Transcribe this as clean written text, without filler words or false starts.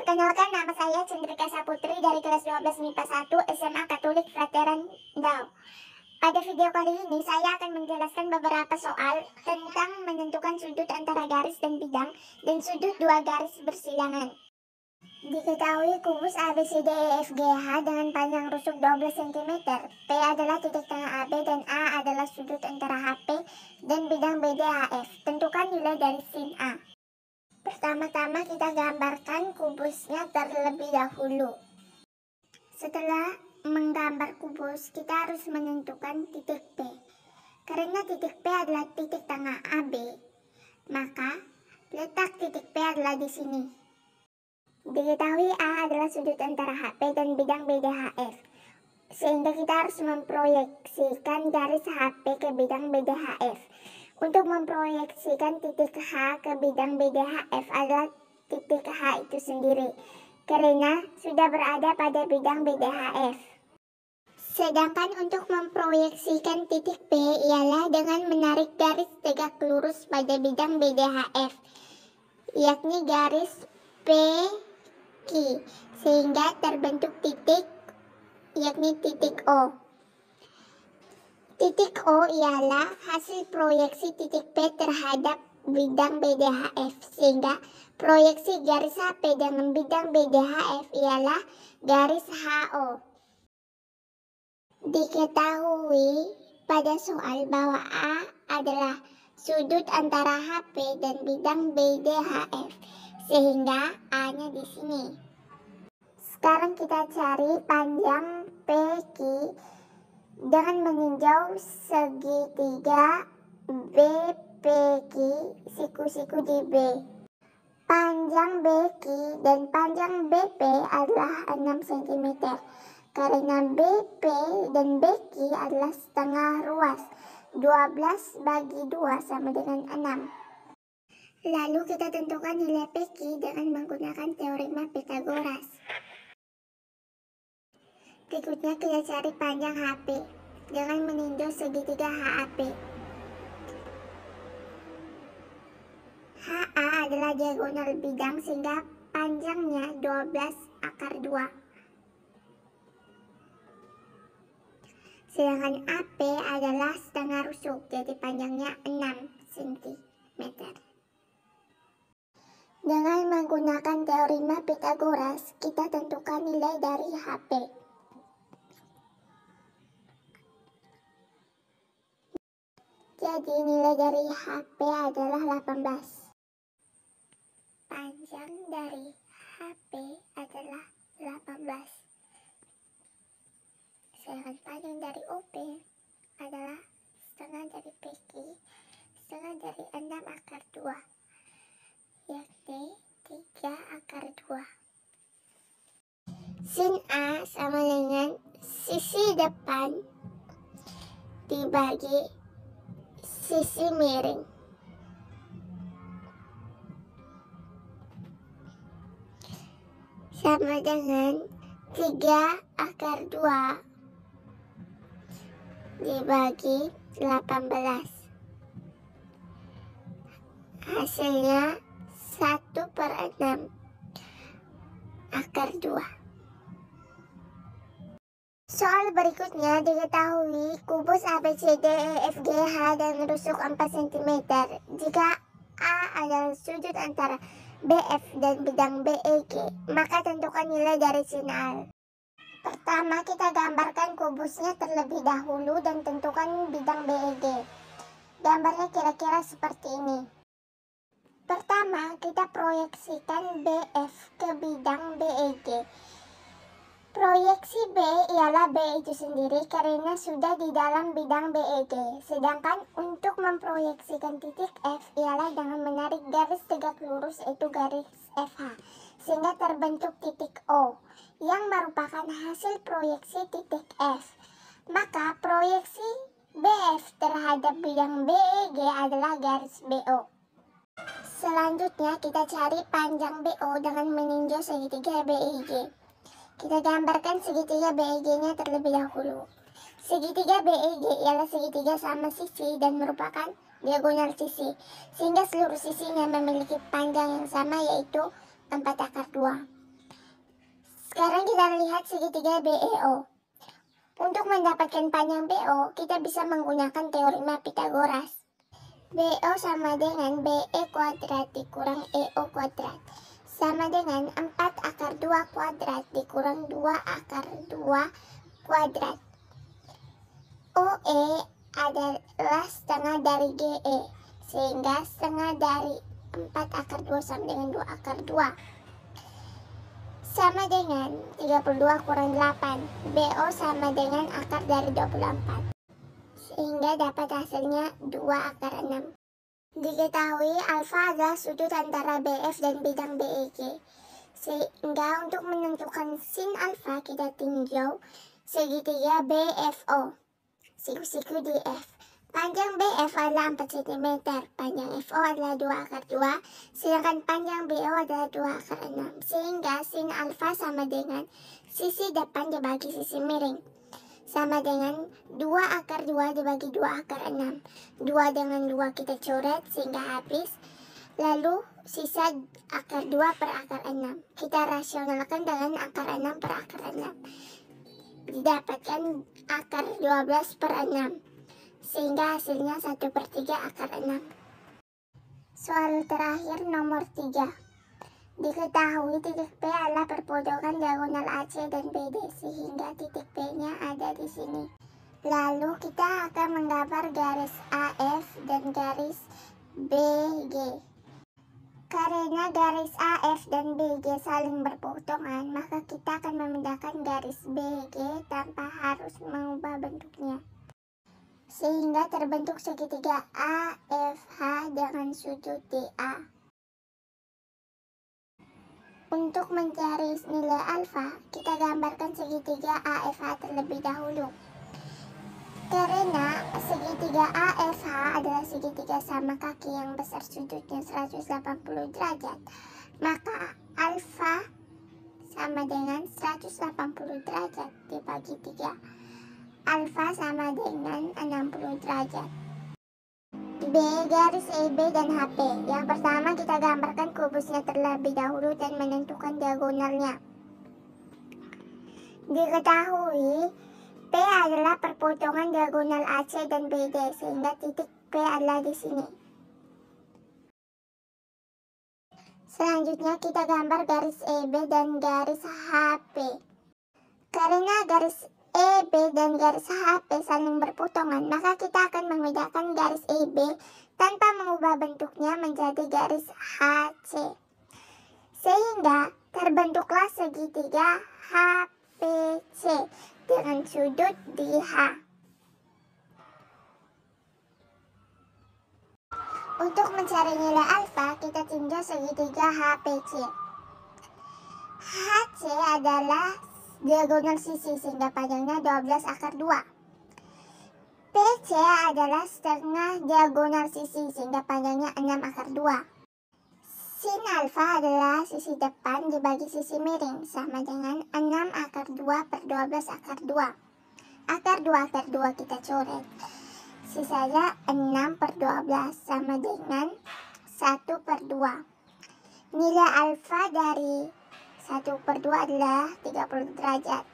Perkenalkan, nama saya Cendrika Saputri dari kelas 12 MIPA 1 SMA Katolik Veteran Dau. Pada video kali ini saya akan menjelaskan beberapa soal tentang menentukan sudut antara garis dan bidang dan sudut dua garis bersilangan. Diketahui kubus ABCDEFGH dengan panjang rusuk 12 cm, P adalah titik tengah AB dan A adalah sudut antara HP dan bidang BDHF. Tentukan nilai dari sin A. Pertama-tama kita gambarkan kubusnya terlebih dahulu. Setelah menggambar kubus, kita harus menentukan titik P. Karena titik P adalah titik tengah AB, maka letak titik P adalah di sini. Diketahui A adalah sudut antara HP dan bidang BDHF, sehingga kita harus memproyeksikan garis HP ke bidang BDHF. Untuk memproyeksikan titik H ke bidang BDHF adalah titik H itu sendiri, karena sudah berada pada bidang BDHF. Sedangkan untuk memproyeksikan titik P ialah dengan menarik garis tegak lurus pada bidang BDHF, yakni garis PQ, sehingga terbentuk titik, yakni titik O. Titik O ialah hasil proyeksi titik P terhadap bidang BDHF, sehingga proyeksi garis HP dengan bidang BDHF ialah garis HO. Diketahui pada soal bahwa A adalah sudut antara HP dan bidang BDHF, sehingga A-nya di sini. Sekarang kita cari panjang PQ dengan meninjau segitiga BPQ siku-siku di B. Panjang BQ dan panjang BP adalah 6 cm. Karena BP dan BQ adalah setengah ruas, 12 bagi 2 sama dengan 6. Lalu kita tentukan nilai PQ dengan menggunakan teorema Pythagoras. Berikutnya kita cari panjang HP dengan meninjau segitiga HAP. HA adalah diagonal bidang sehingga panjangnya 12/2. Sedangkan AP adalah setengah rusuk, jadi panjangnya 6 cm. Dengan menggunakan teorema Pythagoras, kita tentukan nilai dari HP. Jadi nilai dari HP adalah 18. Panjang dari HP adalah 18. Sedangkan panjang dari OP adalah setengah dari PQ, setengah dari 6/2, yakni 3/2. Sin A sama dengan sisi depan dibagi sisi miring. Sama dengan 3/2 dibagi 18. Hasilnya 1/6/2. Soal berikutnya diketahui kubus ABCDEFGH dan rusuk 4 cm. Jika A adalah sudut antara BF dan bidang BEG, maka tentukan nilai dari sin A. Pertama kita gambarkan kubusnya terlebih dahulu dan tentukan bidang BEG. Gambarnya kira-kira seperti ini. Pertama kita proyeksikan BF ke bidang BEG. Proyeksi B ialah B itu sendiri karena sudah di dalam bidang BEG. Sedangkan untuk memproyeksikan titik F ialah dengan menarik garis tegak lurus, yaitu garis FH, sehingga terbentuk titik O yang merupakan hasil proyeksi titik F. Maka proyeksi BF terhadap bidang BEG adalah garis BO. Selanjutnya kita cari panjang BO dengan meninjau segitiga BEG. Kita gambarkan segitiga BEG-nya terlebih dahulu. Segitiga BEG ialah segitiga sama sisi dan merupakan diagonal sisi, sehingga seluruh sisinya memiliki panjang yang sama, yaitu 4/2. kita lihat segitiga BEO. Untuk mendapatkan panjang BO, kita bisa menggunakan teorema Pythagoras. BO sama dengan BE kuadrat dikurang EO kuadrat, sama dengan 4 akar 2 kuadrat dikurang 2 akar 2 kuadrat. OE adalah setengah dari GE, sehingga setengah dari 4 akar 2 sama dengan 2 akar 2. Sama dengan 32 kurang 8. BO sama dengan akar dari 24. Sehingga dapat hasilnya 2 akar 6. Diketahui alfa adalah sudut antara BF dan bidang BEG. Sehingga untuk menentukan sin alfa kita tinjau segitiga BFO. Siku-siku di F. Panjang BF adalah 4 cm, panjang FO adalah 2 akar 2, sedangkan panjang BO adalah 2 akar 6. Sehingga sin alfa sama dengan sisi depan dibagi sisi miring, sama dengan 2 akar 2 dibagi 2 akar 6. 2 dengan 2 kita coret sehingga habis. Lalu sisa akar 2 per akar 6. Kita rasionalkan dengan akar 6 per akar 6. Didapatkan akar 12 per 6. Sehingga hasilnya 1/3 akar 6. Soal terakhir nomor 3. Diketahui titik P adalah perpojokan diagonal AC dan BD, sehingga titik P-nya ada di sini. Lalu kita akan menggambar garis AF dan garis BG. Karena garis AF dan BG saling berpotongan, maka kita akan memindahkan garis BG tanpa harus mengubah bentuknya. Sehingga terbentuk segitiga AFH dengan sudut DA. Untuk mencari nilai alfa, kita gambarkan segitiga AFH terlebih dahulu. Karena segitiga AFH adalah segitiga sama kaki yang besar sudutnya 180 derajat, maka alfa sama dengan 180 derajat dibagi 3. Alfa sama dengan 60 derajat. B. Garis EB dan HP. Yang pertama kita gambarkan kubusnya terlebih dahulu dan menentukan diagonalnya. Diketahui P adalah perpotongan diagonal AC dan BD, sehingga titik P adalah di sini. Selanjutnya kita gambar garis EB dan garis HP. Karena garis EB dan garis HP saling berpotongan, maka kita akan memindahkan garis EB tanpa mengubah bentuknya menjadi garis HC. Sehingga terbentuklah segitiga HPC dengan sudut di H. Untuk mencari nilai alfa, kita tinjau segitiga HPC. HC adalah diagonal sisi sehingga panjangnya 12 akar 2. PC adalah setengah diagonal sisi sehingga panjangnya 6 akar 2. Sin alfa adalah sisi depan dibagi sisi miring, sama dengan 6 akar 2 per 12 akar 2. Akar 2 kita coret. Sisanya 6 per 12 sama dengan 1 per 2. Nilai alfa dari 1/2 adalah 30 derajat.